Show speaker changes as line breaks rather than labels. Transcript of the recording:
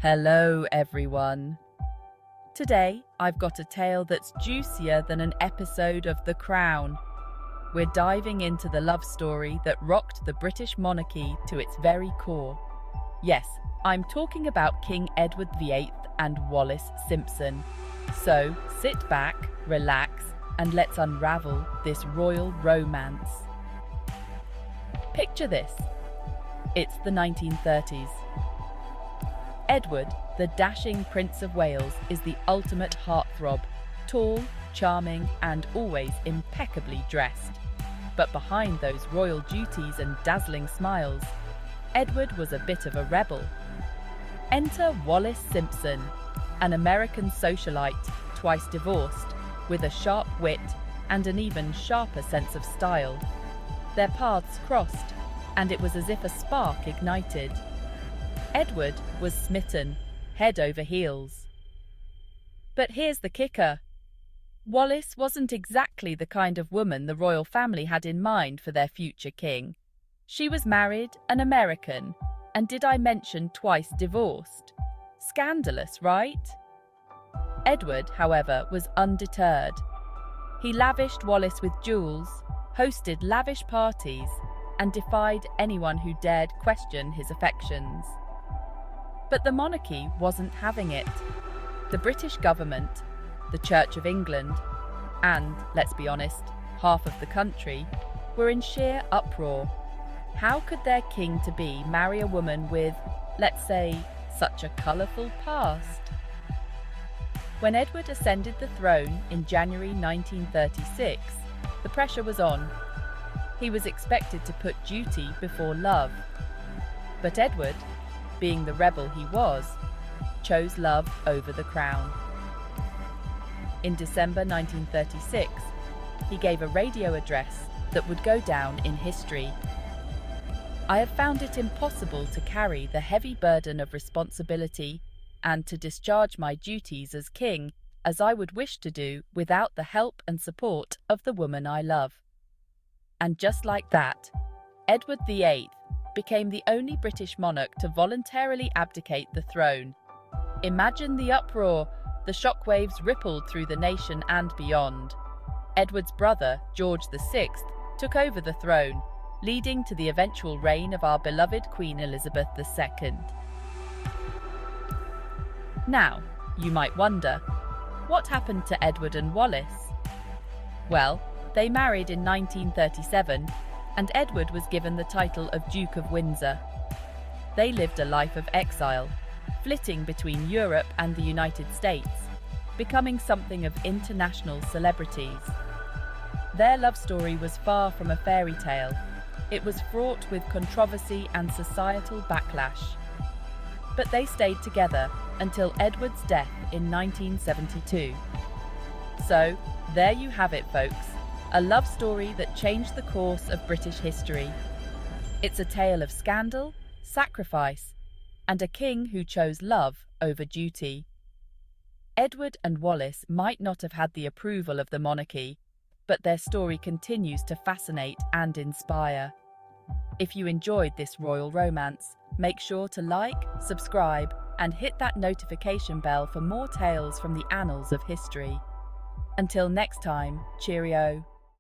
Hello, everyone. Today, I've got a tale that's juicier than an episode of The Crown. We're diving into the love story that rocked the British monarchy to its very core. Yes, I'm talking about King Edward VIII and Wallis Simpson. So, sit back, relax, and let's unravel this royal romance. Picture this. It's the 1930s. Edward, the dashing Prince of Wales, is the ultimate heartthrob, tall, charming, and always impeccably dressed. But behind those royal duties and dazzling smiles, Edward was a bit of a rebel. Enter Wallis Simpson, an American socialite, twice divorced, with a sharp wit and an even sharper sense of style. Their paths crossed, and it was as if a spark ignited. Edward was smitten, head over heels. But here's the kicker. Wallis wasn't exactly the kind of woman the royal family had in mind for their future king. She was married, an American, and did I mention twice divorced? Scandalous, right? Edward, however, was undeterred. He lavished Wallis with jewels, hosted lavish parties, and defied anyone who dared question his affections. But the monarchy wasn't having it. The British government, the Church of England, and, let's be honest, half of the country, were in sheer uproar. How could their king-to-be marry a woman with, let's say, such a colourful past? When Edward ascended the throne in January 1936, the pressure was on. He was expected to put duty before love. But Edward, being the rebel he was, chose love over the crown. In December 1936, he gave a radio address that would go down in history. I have found it impossible to carry the heavy burden of responsibility and to discharge my duties as king as I would wish to do without the help and support of the woman I love. And just like that, Edward VIII became the only British monarch to voluntarily abdicate the throne. Imagine the uproar. The shockwaves rippled through the nation and beyond. Edward's brother, George VI, took over the throne, leading to the eventual reign of our beloved Queen Elizabeth II. Now, you might wonder, what happened to Edward and Wallis? Well, they married in 1937, and Edward was given the title of Duke of Windsor. They lived a life of exile, flitting between Europe and the United States, becoming something of international celebrities. Their love story was far from a fairy tale. It was fraught with controversy and societal backlash. But they stayed together until Edward's death in 1972. So, there you have it, folks. A love story that changed the course of British history. It's a tale of scandal, sacrifice, and a king who chose love over duty. Edward and Wallis might not have had the approval of the monarchy, but their story continues to fascinate and inspire. If you enjoyed this royal romance, make sure to like, subscribe, and hit that notification bell for more tales from the annals of history. Until next time, cheerio.